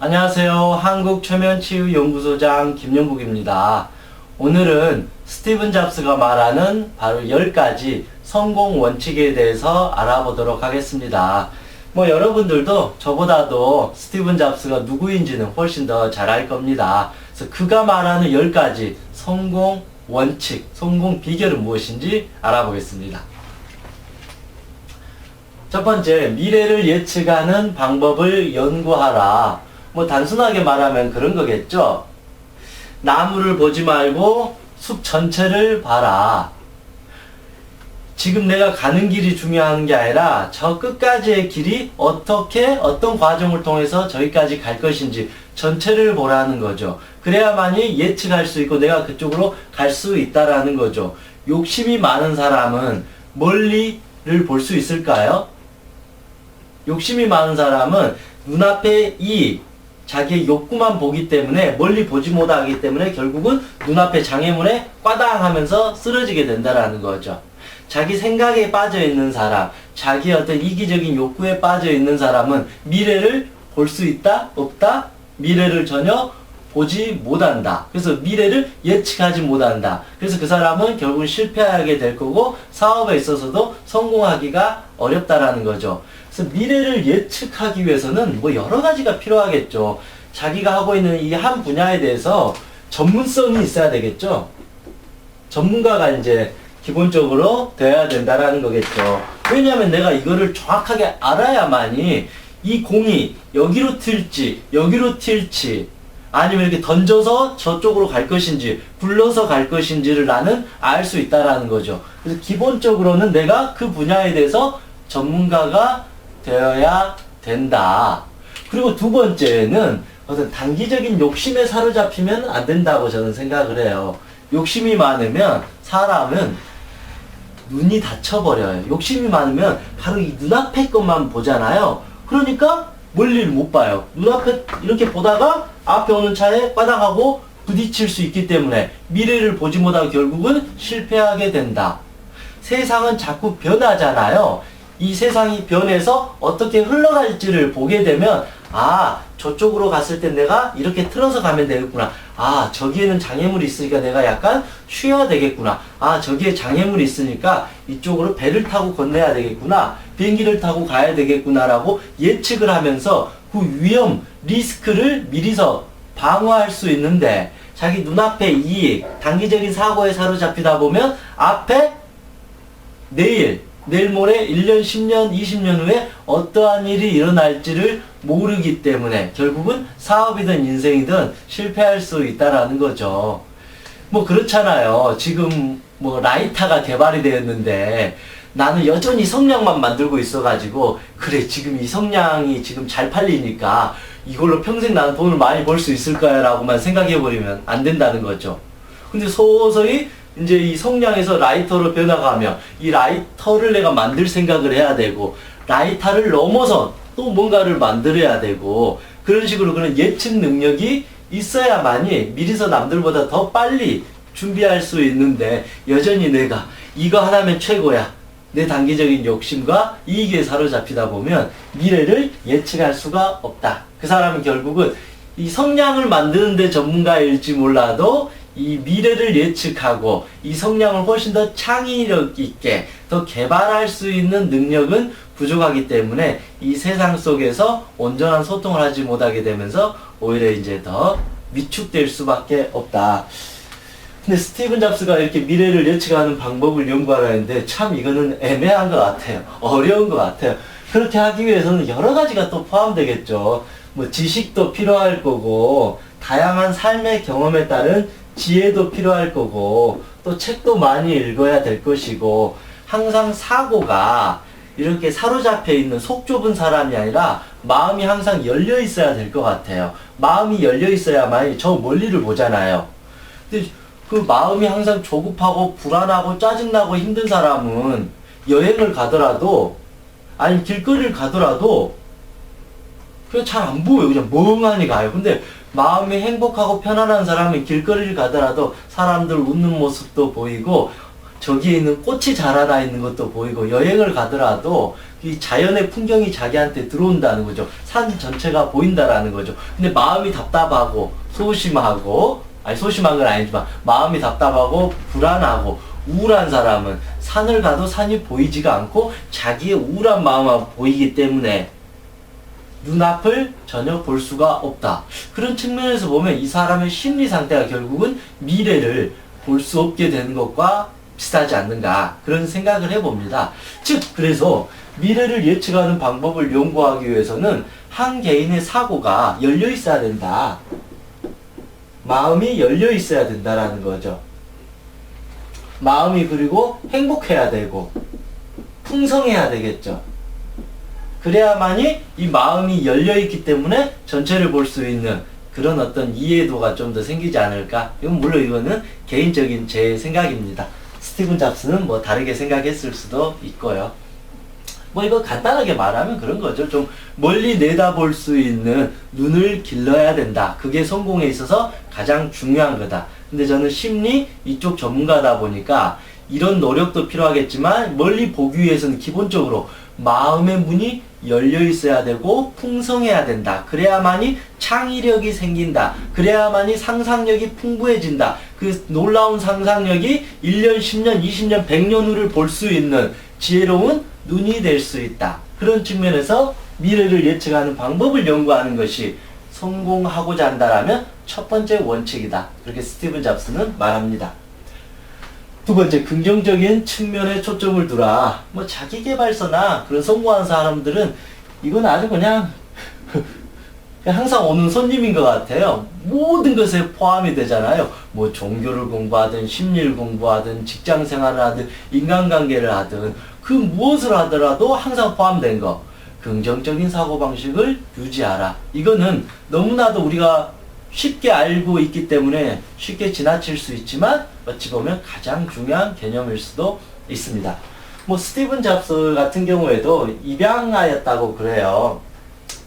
안녕하세요. 한국초면치유연구소장 김영국입니다. 오늘은 스티븐 잡스가 말하는 바로 10가지 성공 원칙에 대해서 알아보도록 하겠습니다. 여러분들도 저보다도 스티븐 잡스가 누구인지는 훨씬 더 잘 알 겁니다. 그래서 그가 말하는 10가지 성공 원칙, 성공 비결은 무엇인지 알아보겠습니다. 첫 번째, 미래를 예측하는 방법을 연구하라. 단순하게 말하면 그런 거겠죠. 나무를 보지 말고 숲 전체를 봐라. 지금 내가 가는 길이 중요한 게 아니라 저 끝까지의 길이 어떤 과정을 통해서 저기까지 갈 것인지 전체를 보라는 거죠. 그래야만이 예측할 수 있고 내가 그쪽으로 갈 수 있다라는 거죠. 욕심이 많은 사람은 멀리를 볼 수 있을까요? 욕심이 많은 사람은 눈앞에 자기의 욕구만 보기 때문에 멀리 보지 못하기 때문에 결국은 눈앞에 장애물에 꽈당 하면서 쓰러지게 된다라는 거죠. 자기 생각에 빠져 있는 사람, 자기 어떤 이기적인 욕구에 빠져 있는 사람은 미래를 볼 수 있다? 없다? 미래를 전혀 보지 못한다. 그래서 미래를 예측하지 못한다. 그래서 그 사람은 결국 실패하게 될 거고 사업에 있어서도 성공하기가 어렵다라는 거죠. 그래서 미래를 예측하기 위해서는 여러 가지가 필요하겠죠. 자기가 하고 있는 이 한 분야에 대해서 전문성이 있어야 되겠죠. 전문가가 이제 기본적으로 돼야 된다라는 거겠죠. 왜냐하면 내가 이거를 정확하게 알아야만이 이 공이 여기로 튈지 아니면 이렇게 던져서 저쪽으로 갈 것인지 굴러서 갈 것인지를 나는 알 수 있다라는 거죠. 그래서 기본적으로는 내가 그 분야에 대해서 전문가가 되어야 된다. 그리고 두 번째는 어떤 단기적인 욕심에 사로잡히면 안 된다고 저는 생각을 해요. 욕심이 많으면 사람은 눈이 다쳐버려요. 욕심이 많으면 바로 이 눈앞의 것만 보잖아요. 그러니까 멀리를 못 봐요. 눈앞에 이렇게 보다가 앞에 오는 차에 바닥하고 부딪힐 수 있기 때문에 미래를 보지 못하고 결국은 실패하게 된다. 세상은 자꾸 변하잖아요. 이 세상이 변해서 어떻게 흘러갈지를 보게 되면 저쪽으로 갔을 때 내가 이렇게 틀어서 가면 되겠구나. 저기에는 장애물이 있으니까 내가 약간 쉬어야 되겠구나. 저기에 장애물이 있으니까 이쪽으로 배를 타고 건너야 되겠구나. 비행기를 타고 가야 되겠구나 라고 예측을 하면서 그 위험, 리스크를 미리서 방어할 수 있는데 자기 눈앞에 이익, 단기적인 사고에 사로잡히다 보면 앞에 내일 모레 1년, 10년, 20년 후에 어떠한 일이 일어날지를 모르기 때문에 결국은 사업이든 인생이든 실패할 수 있다라는 거죠. 그렇잖아요. 지금 라이터가 개발이 되었는데 나는 여전히 성냥만 만들고 있어가지고 그래 지금 이 성냥이 지금 잘 팔리니까 이걸로 평생 나는 돈을 많이 벌 수 있을 거야 라고만 생각해버리면 안 된다는 거죠. 근데 서서히 이제 이 성냥에서 라이터로 변화가며 이 라이터를 내가 만들 생각을 해야 되고 라이터를 넘어서 또 뭔가를 만들어야 되고 그런 식으로 그런 예측 능력이 있어야만이 미리서 남들보다 더 빨리 준비할 수 있는데 여전히 내가 이거 하나면 최고야. 내 단기적인 욕심과 이익에 사로잡히다 보면 미래를 예측할 수가 없다. 그 사람은 결국은 이 성냥을 만드는데 전문가일지 몰라도 이 미래를 예측하고 이 성향을 훨씬 더 창의력 있게 더 개발할 수 있는 능력은 부족하기 때문에 이 세상 속에서 온전한 소통을 하지 못하게 되면서 오히려 이제 더 위축될 수밖에 없다. 근데 스티븐 잡스가 이렇게 미래를 예측하는 방법을 연구하라 했는데 참 이거는 애매한 것 같아요. 어려운 것 같아요. 그렇게 하기 위해서는 여러 가지가 또 포함되겠죠. 지식도 필요할 거고 다양한 삶의 경험에 따른 지혜도 필요할 거고 또 책도 많이 읽어야 될 것이고 항상 사고가 이렇게 사로잡혀 있는 속 좁은 사람이 아니라 마음이 항상 열려 있어야 될 것 같아요. 마음이 열려 있어야만 저 멀리를 보잖아요. 근데 그 마음이 항상 조급하고 불안하고 짜증나고 힘든 사람은 여행을 가더라도 아니면 길거리를 가더라도 그냥 잘 안 보여요. 그냥 멍하니 가요. 근데 마음이 행복하고 편안한 사람은 길거리를 가더라도 사람들 웃는 모습도 보이고 저기에 있는 꽃이 자라나 있는 것도 보이고, 여행을 가더라도 이 자연의 풍경이 자기한테 들어온다는 거죠. 산 전체가 보인다라는 거죠. 근데 마음이 답답하고 소심하고, 아니 소심한 건 아니지만 마음이 답답하고 불안하고 우울한 사람은 산을 가도 산이 보이지가 않고 자기의 우울한 마음만 보이기 때문에 눈앞을 전혀 볼 수가 없다. 그런 측면에서 보면 이 사람의 심리 상태가 결국은 미래를 볼 수 없게 되는 것과 비슷하지 않는가, 그런 생각을 해봅니다. 즉 그래서 미래를 예측하는 방법을 연구하기 위해서는 한 개인의 사고가 열려 있어야 된다. 마음이 열려 있어야 된다라는 거죠. 마음이 그리고 행복해야 되고 풍성해야 되겠죠. 그래야만이 이 마음이 열려있기 때문에 전체를 볼 수 있는 그런 어떤 이해도가 좀 더 생기지 않을까. 이건 물론 이거는 개인적인 제 생각입니다. 스티븐 잡스는 뭐 다르게 생각했을 수도 있고요. 뭐 이거 간단하게 말하면 그런 거죠. 좀 멀리 내다볼 수 있는 눈을 길러야 된다. 그게 성공에 있어서 가장 중요한 거다. 근데 저는 심리 이쪽 전문가다 보니까 이런 노력도 필요하겠지만 멀리 보기 위해서는 기본적으로 마음의 문이 열려 있어야 되고 풍성해야 된다. 그래야만이 창의력이 생긴다. 그래야만이 상상력이 풍부해진다. 그 놀라운 상상력이 1년, 10년, 20년, 100년 후를 볼 수 있는 지혜로운 눈이 될 수 있다. 그런 측면에서 미래를 예측하는 방법을 연구하는 것이 성공하고자 한다라면 첫 번째 원칙이다. 그렇게 스티븐 잡스는 말합니다. 두 번째, 긍정적인 측면에 초점을 두라. 뭐 자기계발서나 그런 성공한 사람들은 이건 아주 그냥 항상 오는 손님인 것 같아요. 모든 것에 포함이 되잖아요. 뭐 종교를 공부하든 심리를 공부하든 직장 생활을 하든 인간관계를 하든 그 무엇을 하더라도 항상 포함된 거. 긍정적인 사고방식을 유지하라. 이거는 너무나도 우리가 쉽게 알고 있기 때문에 쉽게 지나칠 수 있지만 어찌 보면 가장 중요한 개념일 수도 있습니다. 뭐 스티븐 잡스 같은 경우에도 입양아였다고 그래요.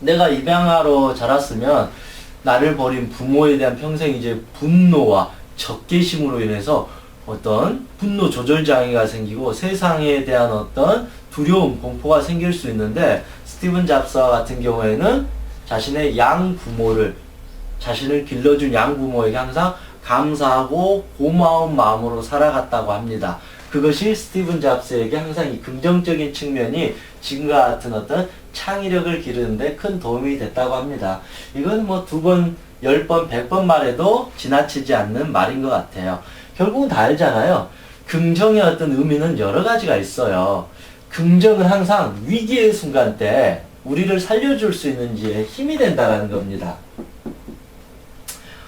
내가 입양아로 자랐으면 나를 버린 부모에 대한 평생 이제 분노와 적개심으로 인해서 어떤 분노 조절 장애가 생기고 세상에 대한 어떤 두려움, 공포가 생길 수 있는데 스티븐 잡스와 같은 경우에는 자신의 양부모를, 자신을 길러준 양부모에게 항상 감사하고 고마운 마음으로 살아갔다고 합니다. 그것이 스티븐 잡스에게 항상 이 긍정적인 측면이 지금과 같은 어떤 창의력을 기르는데 큰 도움이 됐다고 합니다. 이건 뭐 2번, 10번, 100번 말해도 지나치지 않는 말인 것 같아요. 결국은 다 알잖아요. 긍정의 어떤 의미는 여러 가지가 있어요. 긍정은 항상 위기의 순간 때 우리를 살려줄 수 있는 지에 힘이 된다는 겁니다.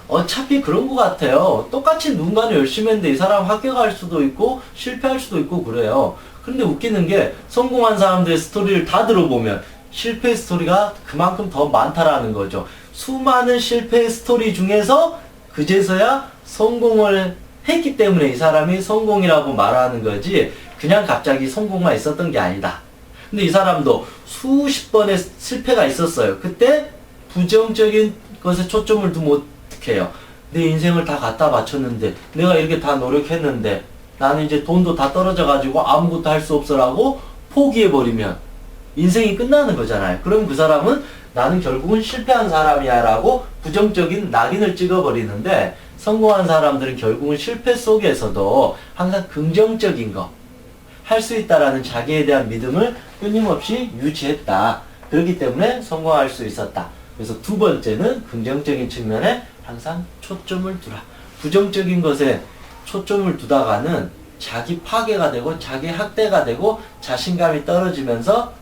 어차피 그런 것 같아요. 똑같이 누군가는 열심히 했는데 이 사람 합격할 수도 있고 실패할 수도 있고 그래요. 그런데 웃기는 게 성공한 사람들의 스토리를 다 들어보면 실패 스토리가 그만큼 더 많다라는 거죠. 수많은 실패 스토리 중에서 그제서야 성공을 했기 때문에 이 사람이 성공이라고 말하는 거지 그냥 갑자기 성공만 있었던 게 아니다. 근데 이 사람도 수십 번의 실패가 있었어요. 그때 부정적인 것에 초점을 두면 어떡해요? 내 인생을 다 갖다 바쳤는데 내가 이렇게 다 노력했는데 나는 이제 돈도 다 떨어져 가지고 아무것도 할 수 없어라고 포기해버리면 인생이 끝나는 거잖아요. 그럼 그 사람은 나는 결국은 실패한 사람이야 라고 부정적인 낙인을 찍어버리는데 성공한 사람들은 결국은 실패 속에서도 항상 긍정적인 거, 할 수 있다라는 자기에 대한 믿음을 끊임없이 유지했다. 그렇기 때문에 성공할 수 있었다. 그래서 두 번째는 긍정적인 측면에 항상 초점을 두라. 부정적인 것에 초점을 두다가는 자기 파괴가 되고 자기 학대가 되고 자신감이 떨어지면서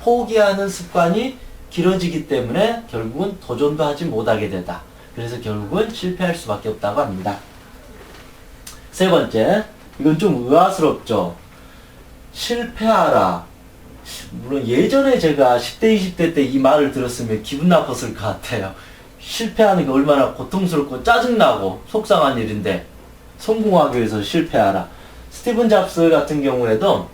포기하는 습관이 길어지기 때문에 결국은 도전도 하지 못하게 되다. 그래서 결국은 실패할 수밖에 없다고 합니다. 세 번째, 이건 좀 의아스럽죠. 실패하라. 물론 예전에 제가 10대, 20대 때 이 말을 들었으면 기분 나빴을 것 같아요. 실패하는 게 얼마나 고통스럽고 짜증나고 속상한 일인데 성공하기 위해서 실패하라. 스티븐 잡스 같은 경우에도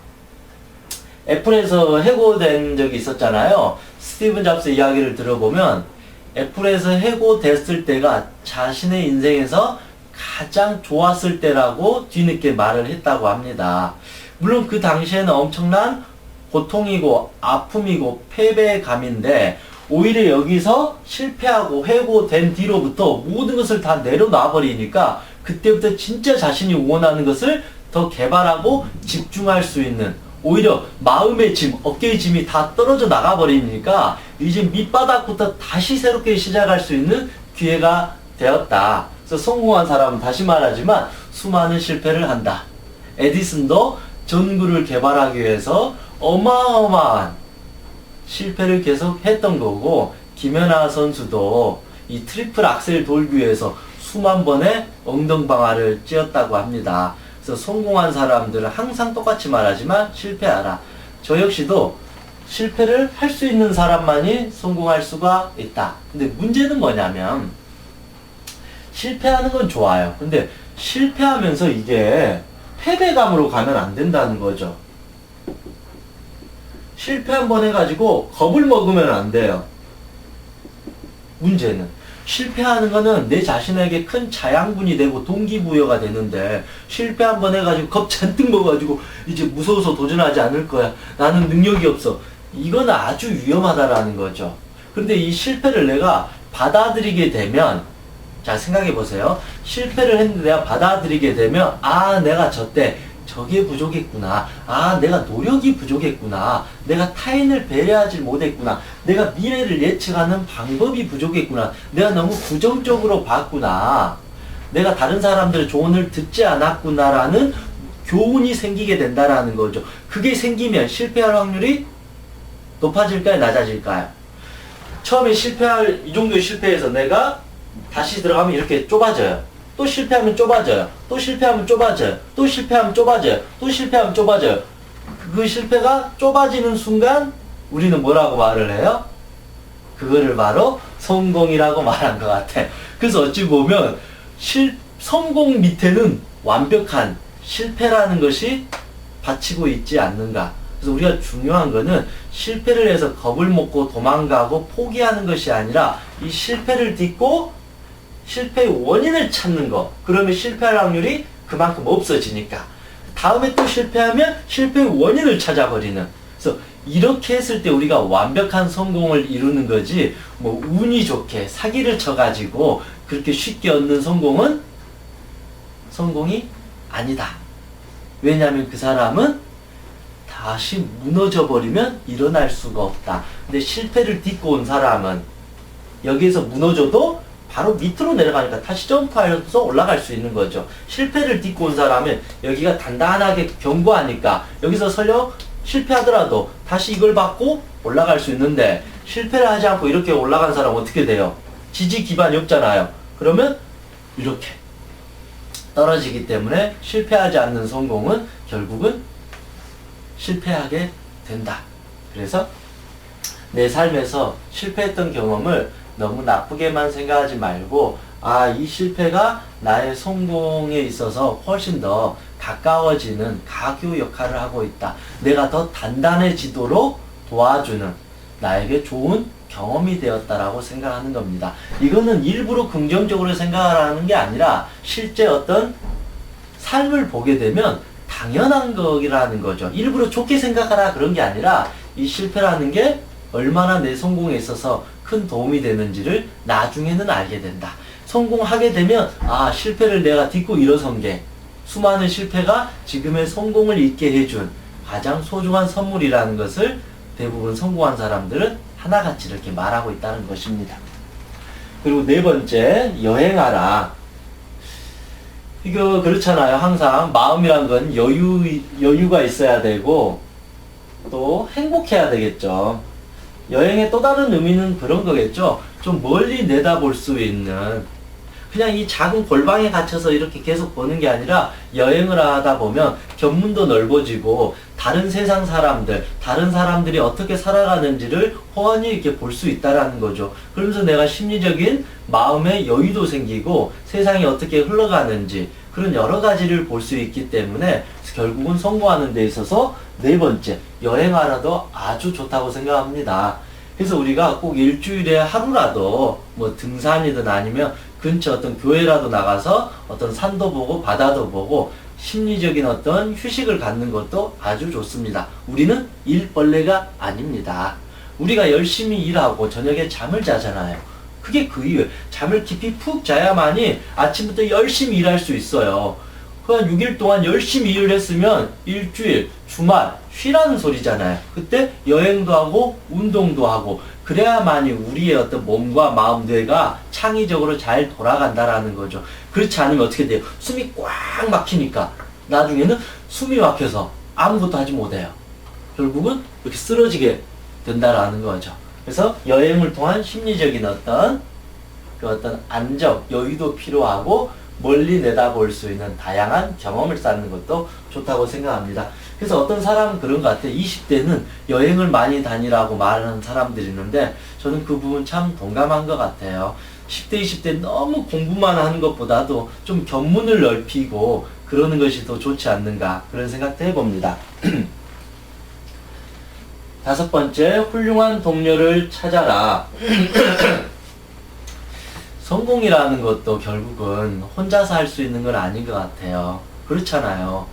애플에서 해고된 적이 있었잖아요. 스티븐 잡스 이야기를 들어보면 애플에서 해고됐을 때가 자신의 인생에서 가장 좋았을 때라고 뒤늦게 말을 했다고 합니다. 물론 그 당시에는 엄청난 고통이고 아픔이고 패배의 감인데 오히려 여기서 실패하고 회고된 뒤로부터 모든 것을 다 내려놔 버리니까 그때부터 진짜 자신이 원하는 것을 더 개발하고 집중할 수 있는, 오히려 마음의 짐, 어깨의 짐이 다 떨어져 나가 버리니까 이제 밑바닥부터 다시 새롭게 시작할 수 있는 기회가 되었다. 그래서 성공한 사람은 다시 말하지만 수많은 실패를 한다. 에디슨도 전구를 개발하기 위해서 어마어마한 실패를 계속 했던 거고, 김연아 선수도 이 트리플 악셀 돌기 위해서 수만 번의 엉덩방아를 찧었다고 합니다. 그래서 성공한 사람들은 항상 똑같이 말하지만 실패하라. 저 역시도 실패를 할 수 있는 사람만이 성공할 수가 있다. 근데 문제는 뭐냐면 실패하는 건 좋아요. 근데 실패하면서 이게 패배감으로 가면 안 된다는 거죠. 실패 한 번 해가지고 겁을 먹으면 안 돼요. 문제는 실패하는 거는 내 자신에게 큰 자양분이 되고 동기부여가 되는데, 실패 한 번 해가지고 겁 잔뜩 먹어가지고 이제 무서워서 도전하지 않을 거야, 나는 능력이 없어, 이건 아주 위험하다라는 거죠. 근데 이 실패를 내가 받아들이게 되면, 자 생각해 보세요. 실패를 했는데 내가 받아들이게 되면, 아 내가 저때 저게 부족했구나, 아 내가 노력이 부족했구나, 내가 타인을 배려하지 못했구나, 내가 미래를 예측하는 방법이 부족했구나, 내가 너무 부정적으로 봤구나, 내가 다른 사람들의 조언을 듣지 않았구나 라는 교훈이 생기게 된다라는 거죠. 그게 생기면 실패할 확률이 높아질까요, 낮아질까요? 처음에 실패할, 이 정도의 실패해서 내가 다시 들어가면 이렇게 좁아져요. 또 실패하면 좁아져요. 또 실패하면 좁아져요. 또 실패하면 좁아져요. 또 실패하면 좁아져요. 그 실패가 좁아지는 순간 우리는 뭐라고 말을 해요? 그거를 바로 성공이라고 말한 것 같아. 그래서 어찌 보면 성공 밑에는 완벽한 실패라는 것이 받치고 있지 않는가. 그래서 우리가 중요한 거는 실패를 해서 겁을 먹고 도망가고 포기하는 것이 아니라 이 실패를 딛고 실패의 원인을 찾는 거. 그러면 실패할 확률이 그만큼 없어지니까 다음에 또 실패하면 실패의 원인을 찾아버리는. 그래서 이렇게 했을 때 우리가 완벽한 성공을 이루는 거지, 뭐 운이 좋게 사기를 쳐가지고 그렇게 쉽게 얻는 성공은 성공이 아니다. 왜냐하면 그 사람은 다시 무너져 버리면 일어날 수가 없다. 근데 실패를 딛고 온 사람은 여기에서 무너져도 바로 밑으로 내려가니까 다시 점프하여서 올라갈 수 있는 거죠. 실패를 딛고 온 사람은 여기가 단단하게 견고하니까 여기서 설령 실패하더라도 다시 이걸 받고 올라갈 수 있는데, 실패를 하지 않고 이렇게 올라간 사람은 어떻게 돼요? 지지 기반이 없잖아요. 그러면 이렇게 떨어지기 때문에 실패하지 않는 성공은 결국은 실패하게 된다. 그래서 내 삶에서 실패했던 경험을 너무 나쁘게만 생각하지 말고, 아, 이 실패가 나의 성공에 있어서 훨씬 더 가까워지는 가교 역할을 하고 있다. 내가 더 단단해지도록 도와주는 나에게 좋은 경험이 되었다라고 생각하는 겁니다. 이거는 일부러 긍정적으로 생각하는 게 아니라 실제 어떤 삶을 보게 되면 당연한 거라는 거죠. 일부러 좋게 생각하라 그런 게 아니라 이 실패라는 게 얼마나 내 성공에 있어서 큰 도움이 되는지를 나중에는 알게 된다. 성공하게 되면, 아, 실패를 내가 딛고 일어선 게 수많은 실패가 지금의 성공을 있게 해준 가장 소중한 선물이라는 것을 대부분 성공한 사람들은 하나같이 이렇게 말하고 있다는 것입니다. 그리고 네 번째, 여행하라. 이거 그렇잖아요. 항상 마음이란 건 여유가 있어야 되고 또 행복해야 되겠죠. 여행의 또 다른 의미는 그런 거겠죠. 좀 멀리 내다볼 수 있는, 그냥 이 작은 골방에 갇혀서 이렇게 계속 보는 게 아니라 여행을 하다 보면 견문도 넓어지고 다른 세상 사람들, 다른 사람들이 어떻게 살아가는지를 훤히 이렇게 볼 수 있다라는 거죠. 그러면서 내가 심리적인 마음의 여유도 생기고 세상이 어떻게 흘러가는지 그런 여러 가지를 볼 수 있기 때문에 결국은 성공하는 데 있어서 네 번째, 여행하라도 아주 좋다고 생각합니다. 그래서 우리가 꼭 일주일에 하루라도 뭐 등산이든 아니면 근처 어떤 교회라도 나가서 어떤 산도 보고 바다도 보고 심리적인 어떤 휴식을 갖는 것도 아주 좋습니다. 우리는 일벌레가 아닙니다. 우리가 열심히 일하고 저녁에 잠을 자잖아요. 그게 그 이유예요. 잠을 깊이 푹 자야만이 아침부터 열심히 일할 수 있어요. 한 6일 동안 열심히 일을 했으면 일주일, 주말 쉬라는 소리잖아요. 그때 여행도 하고 운동도 하고 그래야만이 우리의 어떤 몸과 마음, 뇌가 창의적으로 잘 돌아간다라는 거죠. 그렇지 않으면 어떻게 돼요? 숨이 꽉 막히니까 나중에는 숨이 막혀서 아무것도 하지 못해요. 결국은 이렇게 쓰러지게 된다라는 거죠. 그래서 여행을 통한 심리적인 어떤 안정, 여유도 필요하고 멀리 내다볼 수 있는 다양한 경험을 쌓는 것도 좋다고 생각합니다. 그래서 어떤 사람은 그런 것 같아요. 20대는 여행을 많이 다니라고 말하는 사람들이 있는데 저는 그 부분 참 동감한 것 같아요. 10대, 20대 너무 공부만 하는 것보다도 좀 견문을 넓히고 그러는 것이 더 좋지 않는가 그런 생각도 해봅니다. 5번째, 훌륭한 동료를 찾아라. 성공이라는 것도 결국은 혼자서 할 수 있는 건 아닌 것 같아요. 그렇잖아요.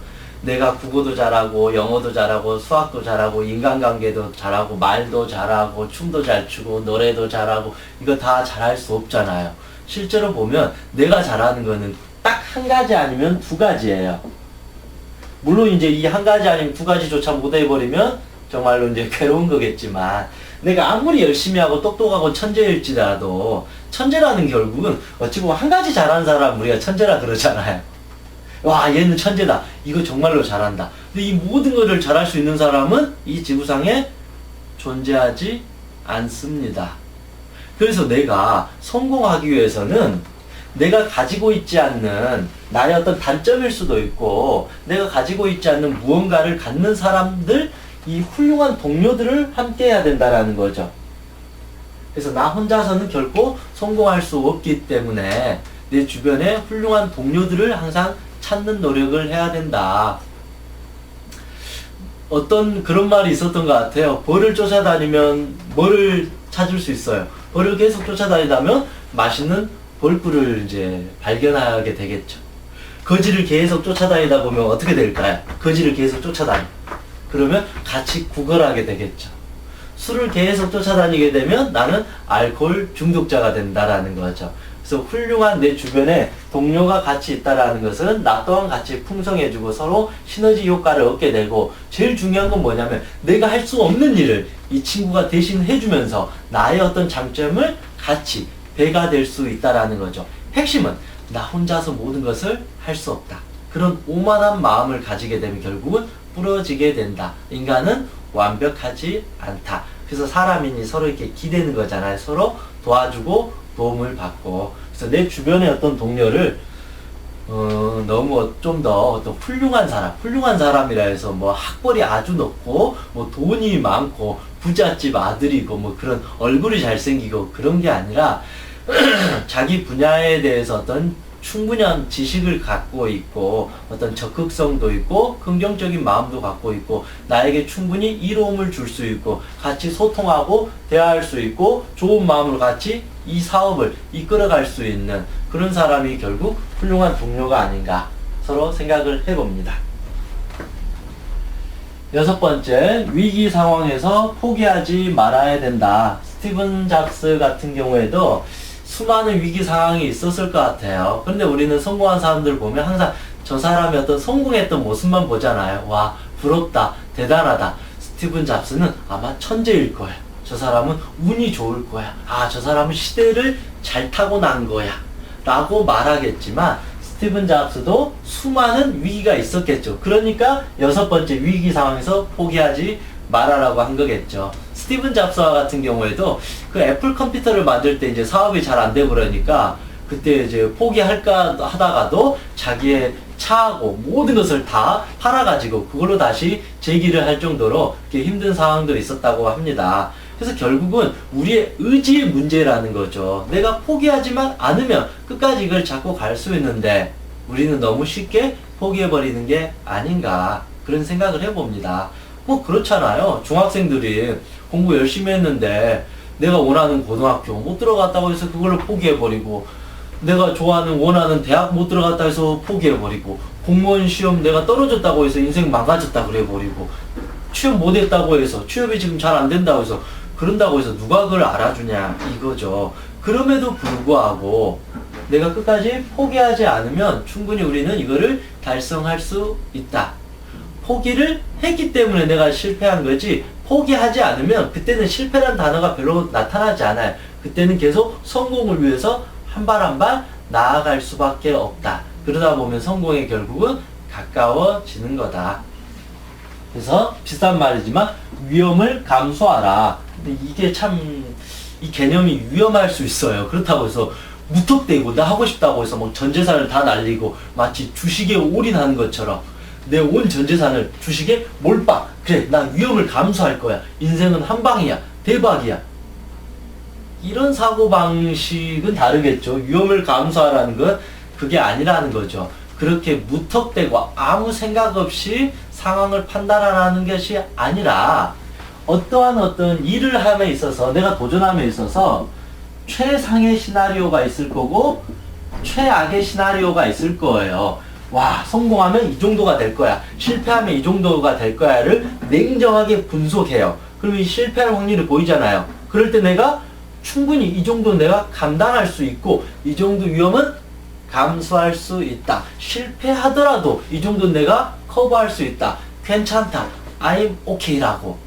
내가 국어도 잘하고 영어도 잘하고 수학도 잘하고 인간관계도 잘하고 말도 잘하고 춤도 잘 추고 노래도 잘하고 이거 다 잘할 수 없잖아요. 실제로 보면 내가 잘하는 거는 딱 한 가지 아니면 두 가지예요. 물론 이제 이 한 가지 아니면 두 가지조차 못 해버리면 정말로 이제 괴로운 거겠지만 내가 아무리 열심히 하고 똑똑하고 천재일지라도 천재라는 결국은 어찌 보면 한 가지 잘하는 사람 우리가 천재라 그러잖아요. 와, 얘는 천재다. 이거 정말로 잘한다. 근데 이 모든 것을 잘할 수 있는 사람은 이 지구상에 존재하지 않습니다. 그래서 내가 성공하기 위해서는 내가 가지고 있지 않는 나의 어떤 단점일 수도 있고 내가 가지고 있지 않는 무언가를 갖는 사람들, 이 훌륭한 동료들을 함께 해야 된다라는 거죠. 그래서 나 혼자서는 결코 성공할 수 없기 때문에 내 주변에 훌륭한 동료들을 항상 찾는 노력을 해야 된다. 어떤 그런 말이 있었던 것 같아요. 벌을 쫓아다니면 뭐를 찾을 수 있어요? 벌을 계속 쫓아다니다면 맛있는 벌꿀을 이제 발견하게 되겠죠. 거지를 계속 쫓아다니다 보면 어떻게 될까요? 거지를 계속 쫓아다니. 그러면 같이 구걸하게 되겠죠. 술을 계속 쫓아다니게 되면 나는 알코올 중독자가 된다라는 거죠. 그래서 훌륭한 내 주변에 동료가 같이 있다라는 것은 나 또한 같이 풍성해지고 서로 시너지 효과를 얻게 되고 제일 중요한 건 뭐냐면 내가 할 수 없는 일을 이 친구가 대신 해주면서 나의 어떤 장점을 같이 배가 될 수 있다라는 거죠. 핵심은 나 혼자서 모든 것을 할 수 없다. 그런 오만한 마음을 가지게 되면 결국은 부러지게 된다. 인간은 완벽하지 않다. 그래서 사람이니 서로 이렇게 기대는 거잖아요. 서로 도와주고 도움을 받고. 그래서 내 주변의 어떤 동료를 너무 좀 더 어떤 훌륭한 사람이라 해서 뭐 학벌이 아주 높고 뭐 돈이 많고 부잣집 아들이고 뭐 그런 얼굴이 잘생기고 그런 게 아니라 자기 분야에 대해서 어떤 충분한 지식을 갖고 있고 어떤 적극성도 있고 긍정적인 마음도 갖고 있고 나에게 충분히 이로움을 줄 수 있고 같이 소통하고 대화할 수 있고 좋은 마음으로 같이 이 사업을 이끌어갈 수 있는 그런 사람이 결국 훌륭한 동료가 아닌가 서로 생각을 해봅니다. 6번째, 위기 상황에서 포기하지 말아야 된다. 스티븐 잡스 같은 경우에도 수많은 위기 상황이 있었을 것 같아요. 그런데 우리는 성공한 사람들 보면 항상 저 사람이 어떤 성공했던 모습만 보잖아요. 와, 부럽다, 대단하다. 스티븐 잡스는 아마 천재일 거야. 저 사람은 운이 좋을 거야. 아, 저 사람은 시대를 잘 타고난 거야. 라고 말하겠지만 스티븐 잡스도 수많은 위기가 있었겠죠. 그러니까 6번째 위기 상황에서 포기하지 말아라고 한 거겠죠. 스티븐 잡스와 같은 경우에도 그 애플 컴퓨터를 만들 때 이제 사업이 잘 안 되고 그러니까 그때 이제 포기할까 하다가도 자기의 차하고 모든 것을 다 팔아가지고 그걸로 다시 재기를 할 정도로 이렇게 힘든 상황들이 있었다고 합니다. 그래서 결국은 우리의 의지의 문제라는 거죠. 내가 포기하지만 않으면 끝까지 이걸 잡고 갈 수 있는데 우리는 너무 쉽게 포기해버리는 게 아닌가 그런 생각을 해봅니다. 뭐 그렇잖아요. 중학생들이 공부 열심히 했는데 내가 원하는 고등학교 못 들어갔다고 해서 그걸로 포기해버리고 내가 좋아하는 원하는 대학 못 들어갔다 해서 포기해버리고, 공무원 시험 내가 떨어졌다고 해서 인생 망가졌다 그래버리고, 취업 못했다고 해서, 취업이 지금 잘 안 된다고 해서, 그런다고 해서 누가 그걸 알아주냐 이거죠. 그럼에도 불구하고 내가 끝까지 포기하지 않으면 충분히 우리는 이거를 달성할 수 있다. 포기를 했기 때문에 내가 실패한 거지, 포기하지 않으면 그때는 실패란 단어가 별로 나타나지 않아요. 그때는 계속 성공을 위해서 한 발 한 발 나아갈 수밖에 없다. 그러다 보면 성공에 결국은 가까워지는 거다. 그래서 비슷한 말이지만 위험을 감수하라. 근데 이게 참 이 개념이 위험할 수 있어요. 그렇다고 해서 무턱대고 나 하고 싶다고 해서 뭐 전 재산을 다 날리고 마치 주식에 올인하는 것처럼 내 온 전 재산을 주식에 몰빵. 그래, 나 위험을 감수할 거야. 인생은 한 방이야. 대박이야. 이런 사고방식은 다르겠죠. 위험을 감수하라는 건 그게 아니라는 거죠. 그렇게 무턱대고 아무 생각 없이 상황을 판단하라는 것이 아니라 어떠한 일을 함에 있어서 내가 도전함에 있어서 최상의 시나리오가 있을 거고 최악의 시나리오가 있을 거예요. 와, 성공하면 이 정도가 될 거야. 실패하면 이 정도가 될 거야를 냉정하게 분석해요. 그러면 이 실패할 확률이 보이잖아요. 그럴 때 내가 충분히 이 정도 내가 감당할 수 있고 이 정도 위험은 감수할 수 있다. 실패하더라도 이 정도 내가 커버할 수 있다. 괜찮다. I'm okay라고.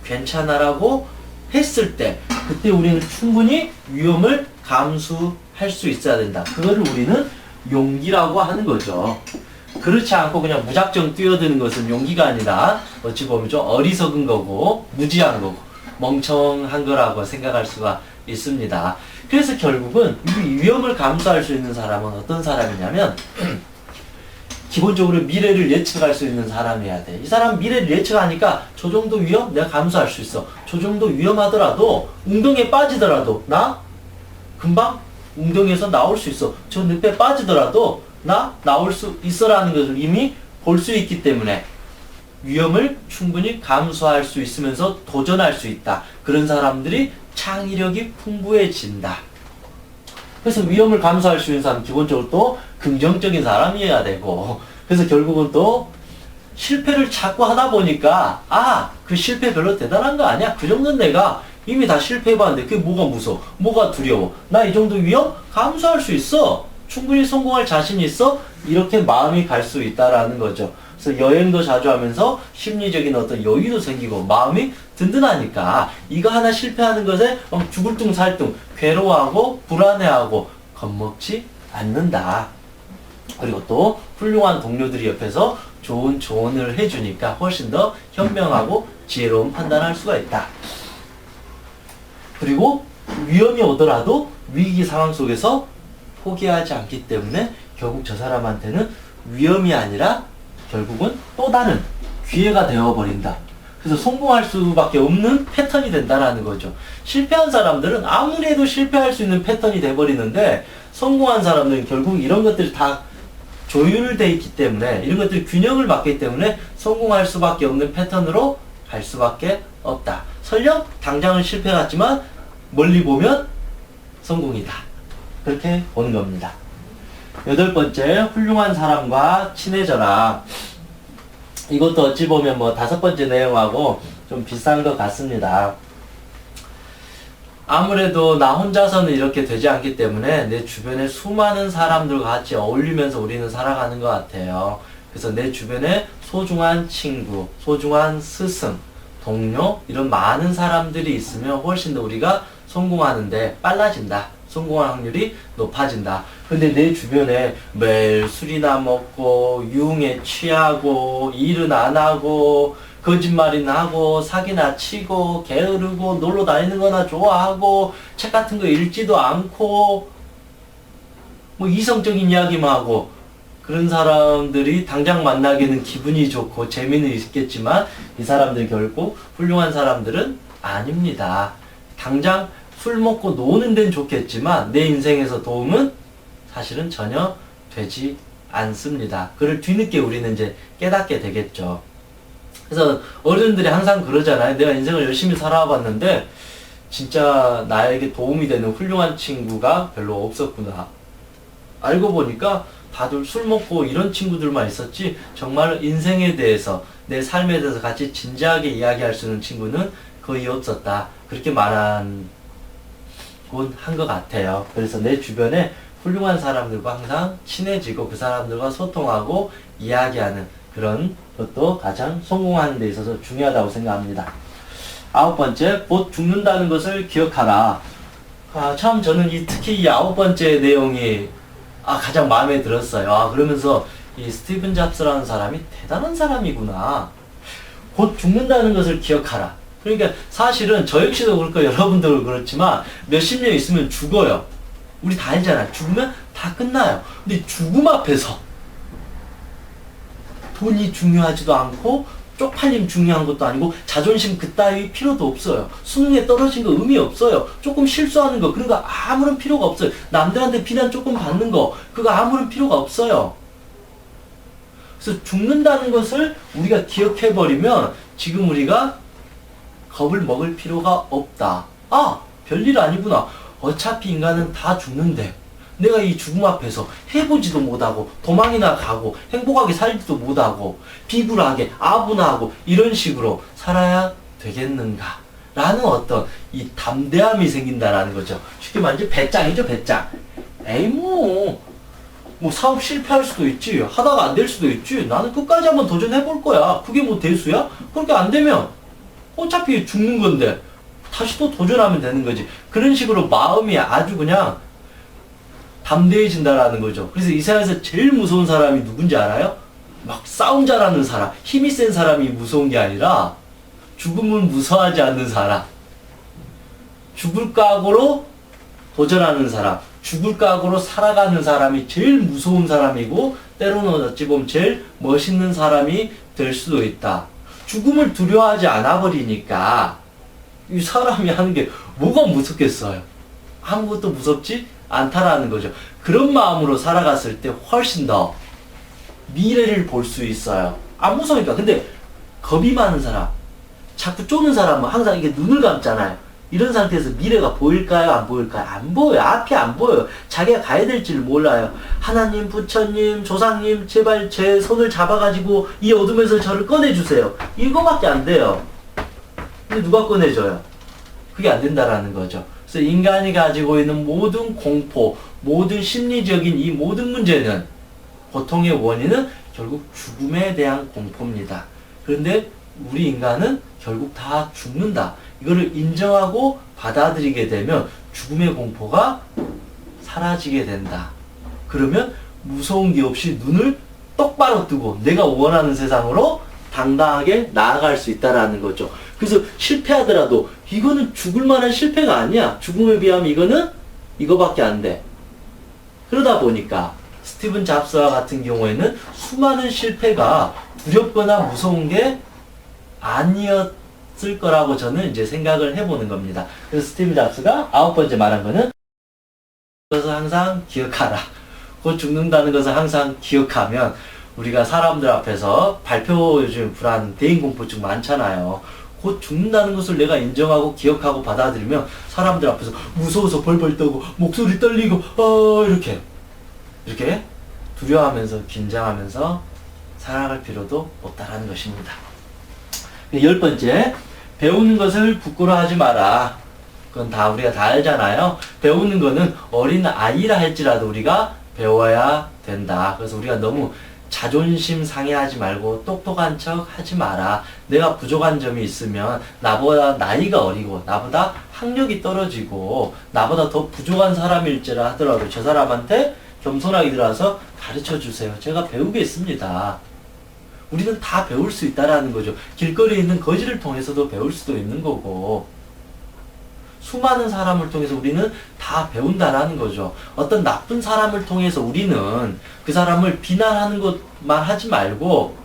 괜찮아라고 했을 때 그때 우리는 충분히 위험을 감수할 수 있어야 된다. 그거를 우리는 용기라고 하는 거죠. 그렇지 않고 그냥 무작정 뛰어드는 것은 용기가 아니라 어찌 보면 좀 어리석은 거고 무지한 거고 멍청한 거라고 생각할 수가 있습니다. 그래서 결국은 이 위험을 감수할 수 있는 사람은 어떤 사람이냐면 기본적으로 미래를 예측할 수 있는 사람이어야 돼. 이 사람 미래를 예측하니까 저 정도 위험 내가 감수할 수 있어. 저 정도 위험하더라도 웅덩이에 빠지더라도 나 금방 웅덩이에서 나올 수 있어. 저 늪에 빠지더라도 나 나올 수 있어라는 것을 이미 볼 수 있기 때문에 위험을 충분히 감수할 수 있으면서 도전할 수 있다. 그런 사람들이 창의력이 풍부해진다. 그래서 위험을 감수할 수 있는 사람은 기본적으로 또 긍정적인 사람이어야 되고, 그래서 결국은 또 실패를 자꾸 하다 보니까 그 실패 별로 대단한 거 아니야. 그 정도는 내가 이미 다 실패해봤는데 그게 뭐가 무서워, 뭐가 두려워. 나 이 정도 위험 감수할 수 있어. 충분히 성공할 자신이 있어. 이렇게 마음이 갈 수 있다라는 거죠. 그래서 여행도 자주 하면서 심리적인 어떤 여유도 생기고 마음이 든든하니까 이거 하나 실패하는 것에 죽을 둥 살 둥 괴로워하고 불안해하고 겁먹지 않는다. 그리고 또 훌륭한 동료들이 옆에서 좋은 조언을 해주니까 훨씬 더 현명하고 지혜로운 판단할 수가 있다. 그리고 위험이 오더라도 위기 상황 속에서 포기하지 않기 때문에 결국 저 사람한테는 위험이 아니라 결국은 또 다른 기회가 되어버린다. 그래서 성공할 수밖에 없는 패턴이 된다라는 거죠. 실패한 사람들은 아무리 해도 실패할 수 있는 패턴이 돼버리는데 성공한 사람들은 결국 이런 것들이 다 조율되어 있기 때문에 이런 것들이 균형을 맞기 때문에 성공할 수밖에 없는 패턴으로 갈 수밖에 없다. 설령 당장은 실패 같지만 멀리 보면 성공이다. 그렇게 보는 겁니다. 8번째, 훌륭한 사람과 친해져라. 이것도 어찌 보면 5번째 내용하고 좀 비슷한 것 같습니다. 아무래도 나 혼자서는 이렇게 되지 않기 때문에 내 주변에 수많은 사람들과 같이 어울리면서 우리는 살아가는 것 같아요. 그래서 내 주변에 소중한 친구, 소중한 스승, 동료 이런 많은 사람들이 있으면 훨씬 더 우리가 성공하는데 빨라진다. 성공할 확률이 높아진다. 근데 내 주변에 매일 술이나 먹고 유흥에 취하고 일은 안 하고 거짓말이나 하고 사기나 치고 게으르고 놀러 다니는 거나 좋아하고 책 같은 거 읽지도 않고 뭐 이성적인 이야기만 하고 그런 사람들이 당장 만나기는 기분이 좋고 재미는 있겠지만 이 사람들 결국 훌륭한 사람들은 아닙니다. 당장 술 먹고 노는 데는 좋겠지만 내 인생에서 도움은 사실은 전혀 되지 않습니다. 그걸 뒤늦게 우리는 이제 깨닫게 되겠죠. 그래서 어른들이 항상 그러잖아요. 내가 인생을 열심히 살아봤는데 진짜 나에게 도움이 되는 훌륭한 친구가 별로 없었구나. 알고 보니까 다들 술 먹고 이런 친구들만 있었지 정말 인생에 대해서 내 삶에 대해서 같이 진지하게 이야기할 수 있는 친구는 거의 없었다. 그렇게 말한 건 한 것 같아요. 그래서 내 주변에 훌륭한 사람들과 항상 친해지고 그 사람들과 소통하고 이야기하는 그런 것도 가장 성공하는 데 있어서 중요하다고 생각합니다. 9번째, 곧 죽는다는 것을 기억하라. 참 저는 특히 이 9번째 내용이 가장 마음에 들었어요. 그러면서 이 스티븐 잡스라는 사람이 대단한 사람이구나. 곧 죽는다는 것을 기억하라. 그러니까 사실은 저 역시도 그렇고 여러분들도 그렇지만 몇십 년 있으면 죽어요. 우리 다 알잖아요. 죽으면 다 끝나요. 근데 죽음 앞에서 돈이 중요하지도 않고 쪽팔림 중요한 것도 아니고 자존심 그따위 필요도 없어요. 수능에 떨어진 거 의미 없어요. 조금 실수하는 거 그런 거 아무런 필요가 없어요. 남들한테 비난 조금 받는 거 그거 아무런 필요가 없어요. 그래서 죽는다는 것을 우리가 기억해버리면 지금 우리가 겁을 먹을 필요가 없다. 별일 아니구나. 어차피 인간은 다 죽는데 내가 이 죽음 앞에서 해보지도 못하고 도망이나 가고 행복하게 살지도 못하고 비굴하게 아분하고 이런 식으로 살아야 되겠는가 라는 어떤 이 담대함이 생긴다라는 거죠. 쉽게 말하면 배짱이죠. 배짱. 에이 뭐 사업 실패할 수도 있지. 하다가 안 될 수도 있지. 나는 끝까지 한번 도전해볼 거야. 그게 뭐 대수야? 그렇게 안 되면 어차피 죽는 건데 다시 또 도전하면 되는 거지. 그런 식으로 마음이 아주 그냥 담대해진다라는 거죠. 그래서 이 세상에서 제일 무서운 사람이 누군지 알아요? 막 싸움 잘하는 사람, 힘이 센 사람이 무서운 게 아니라 죽음을 무서워하지 않는 사람, 죽을 각오로 도전하는 사람, 죽을 각오로 살아가는 사람이 제일 무서운 사람이고 때로는 어찌 보면 제일 멋있는 사람이 될 수도 있다. 죽음을 두려워하지 않아 버리니까 이 사람이 하는 게 뭐가 무섭겠어요? 아무것도 무섭지 않다라는 거죠. 그런 마음으로 살아갔을 때 훨씬 더 미래를 볼 수 있어요. 안 무서우니까. 근데 겁이 많은 사람, 자꾸 쫓는 사람은 항상 이게 눈을 감잖아요. 이런 상태에서 미래가 보일까요? 안 보일까요? 안 보여요. 앞이 안 보여요. 자기가 가야 될지를 몰라요. 하나님, 부처님, 조상님, 제발 제 손을 잡아가지고 이 어둠에서 저를 꺼내주세요. 이거밖에 안 돼요. 근데 누가 꺼내줘요? 그게 안 된다라는 거죠. 그래서 인간이 가지고 있는 모든 공포, 모든 심리적인 이 모든 문제는 고통의 원인은 결국 죽음에 대한 공포입니다. 그런데 우리 인간은 결국 다 죽는다. 이거를 인정하고 받아들이게 되면 죽음의 공포가 사라지게 된다. 그러면 무서운 게 없이 눈을 똑바로 뜨고 내가 원하는 세상으로 당당하게 나아갈 수 있다라는 거죠. 그래서 실패하더라도 이거는 죽을 만한 실패가 아니야. 죽음에 비하면 이거는 이거밖에 안 돼. 그러다 보니까 스티븐 잡스와 같은 경우에는 수많은 실패가 두렵거나 무서운 게 아니었을 거라고 저는 이제 생각을 해보는 겁니다. 그래서 스티븐 잡스가 9번째 말한 거는 그것을 항상 기억하라. 곧 죽는다는 것을 항상 기억하면 우리가 사람들 앞에서 발표 요즘 불안, 대인공포증 많잖아요. 곧 죽는다는 것을 내가 인정하고 기억하고 받아들이면 사람들 앞에서 무서워서 벌벌 떠고 목소리 떨리고 이렇게 두려워하면서 긴장하면서 살아갈 필요도 없다라는 것입니다. 10번째, 배우는 것을 부끄러워하지 마라. 그건 다 우리가 다 알잖아요. 배우는 거는 어린 아이라 할지라도 우리가 배워야 된다. 그래서 우리가 너무 자존심 상해하지 말고 똑똑한 척 하지 마라. 내가 부족한 점이 있으면 나보다 나이가 어리고 나보다 학력이 떨어지고 나보다 더 부족한 사람일지라 하더라도 저 사람한테 겸손하게 들어와서 가르쳐 주세요. 제가 배우겠습니다. 우리는 다 배울 수 있다라는 거죠. 길거리에 있는 거지를 통해서도 배울 수도 있는 거고 수많은 사람을 통해서 우리는 다 배운다라는 거죠. 어떤 나쁜 사람을 통해서 우리는 그 사람을 비난하는 것만 하지 말고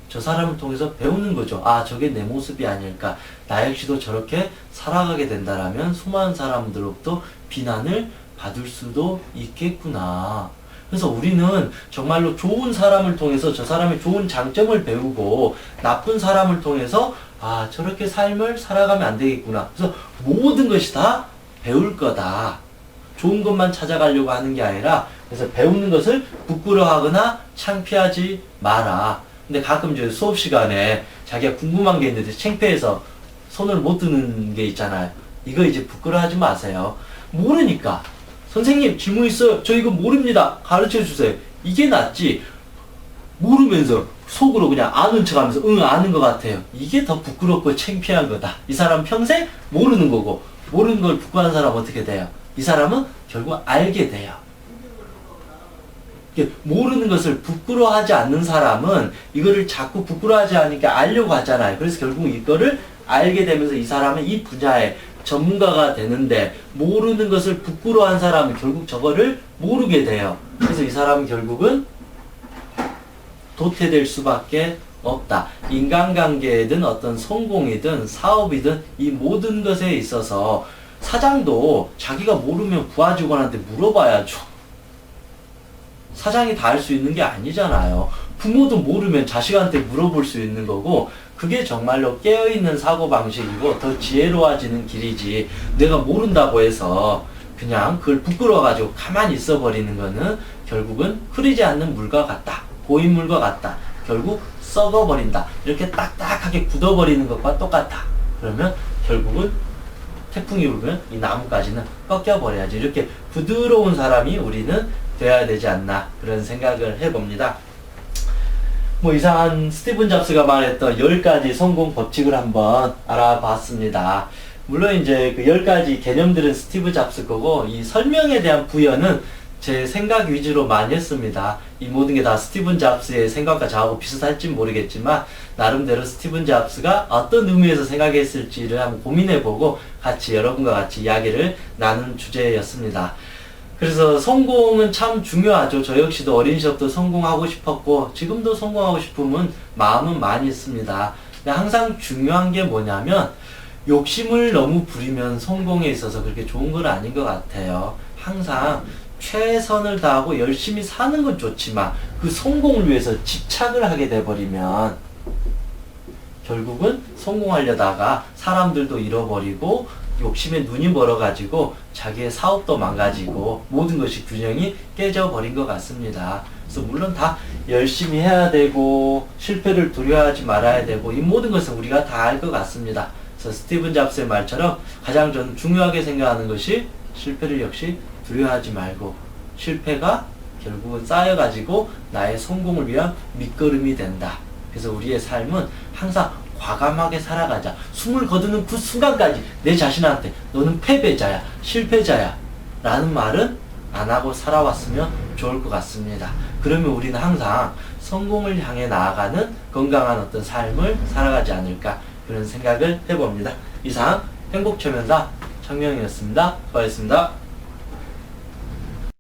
저 사람을 통해서 배우는 거죠. 저게 내 모습이 아닐까. 나 역시도 저렇게 살아가게 된다라면 수많은 사람들로부터 비난을 받을 수도 있겠구나. 그래서 우리는 정말로 좋은 사람을 통해서 저 사람의 좋은 장점을 배우고 나쁜 사람을 통해서 아, 저렇게 삶을 살아가면 안 되겠구나. 그래서 모든 것이 다 배울 거다. 좋은 것만 찾아가려고 하는 게 아니라 그래서 배우는 것을 부끄러워하거나 창피하지 마라. 근데 가끔 이제 수업 시간에 자기가 궁금한 게 있는데 창피해서 손을 못 드는 게 있잖아요. 이거 이제 부끄러워하지 마세요. 모르니까. 선생님 질문 있어요. 저 이거 모릅니다. 가르쳐 주세요. 이게 낫지. 모르면서 속으로 그냥 아는 척 하면서 응 아는 것 같아요. 이게 더 부끄럽고 창피한 거다. 이 사람 평생 모르는 거고 모르는 걸 부끄러워하는 사람 어떻게 돼요? 이 사람은 결국 알게 돼요. 모르는 것을 부끄러워하지 않는 사람은 이거를 자꾸 부끄러워하지 않으니까 알려고 하잖아요. 그래서 결국 이거를 알게 되면서 이 사람은 이 분야의 전문가가 되는데 모르는 것을 부끄러워한 사람은 결국 저거를 모르게 돼요. 그래서 이 사람은 결국은 도태될 수밖에 없다. 인간관계든 어떤 성공이든 사업이든 이 모든 것에 있어서 사장도 자기가 모르면 부하 직원한테 물어봐야죠. 사장이 다 할 수 있는 게 아니잖아요. 부모도 모르면 자식한테 물어볼 수 있는 거고 그게 정말로 깨어있는 사고방식이고 더 지혜로워지는 길이지 내가 모른다고 해서 그냥 그걸 부끄러워가지고 가만히 있어버리는 거는 결국은 흐르지 않는 물과 같다. 고인물과 같다. 결국 썩어버린다. 이렇게 딱딱하게 굳어버리는 것과 똑같다. 그러면 결국은 태풍이 불면 이 나무까지는 꺾여버려야지. 이렇게 부드러운 사람이 우리는 돼야 되지 않나 그런 생각을 해봅니다. 뭐 이상한 스티븐 잡스가 말했던 10가지 성공 법칙을 한번 알아봤습니다. 물론 이제 그 10가지 개념들은 스티브 잡스 거고 이 설명에 대한 부여는 제 생각 위주로 많이 했습니다. 이 모든 게 다 스티븐 잡스의 생각과 저하고 비슷할지 모르겠지만 나름대로 스티븐 잡스가 어떤 의미에서 생각했을지를 한번 고민해보고 같이 여러분과 같이 이야기를 나눈 주제였습니다. 그래서 성공은 참 중요하죠. 저 역시도 어린 시절부터 성공하고 싶었고 지금도 성공하고 싶으면 마음은 많이 있습니다. 근데 항상 중요한 게 뭐냐면 욕심을 너무 부리면 성공에 있어서 그렇게 좋은 건 아닌 것 같아요. 항상 최선을 다하고 열심히 사는 건 좋지만 그 성공을 위해서 집착을 하게 돼버리면 결국은 성공하려다가 사람들도 잃어버리고 욕심에 눈이 멀어가지고 자기의 사업도 망가지고 모든 것이 균형이 깨져버린 것 같습니다. 그래서 물론 다 열심히 해야 되고 실패를 두려워하지 말아야 되고 이 모든 것은 우리가 다 알 것 같습니다. 그래서 스티븐 잡스의 말처럼 가장 저는 중요하게 생각하는 것이 실패를 역시 두려워하지 말고 실패가 결국은 쌓여가지고 나의 성공을 위한 밑거름이 된다. 그래서 우리의 삶은 항상 과감하게 살아가자. 숨을 거두는 그 순간까지 내 자신한테 너는 패배자야, 실패자야 라는 말은 안 하고 살아왔으면 좋을 것 같습니다. 그러면 우리는 항상 성공을 향해 나아가는 건강한 어떤 삶을 살아가지 않을까 그런 생각을 해봅니다. 이상 행복초면사 청명이었습니다. 수고하셨습니다.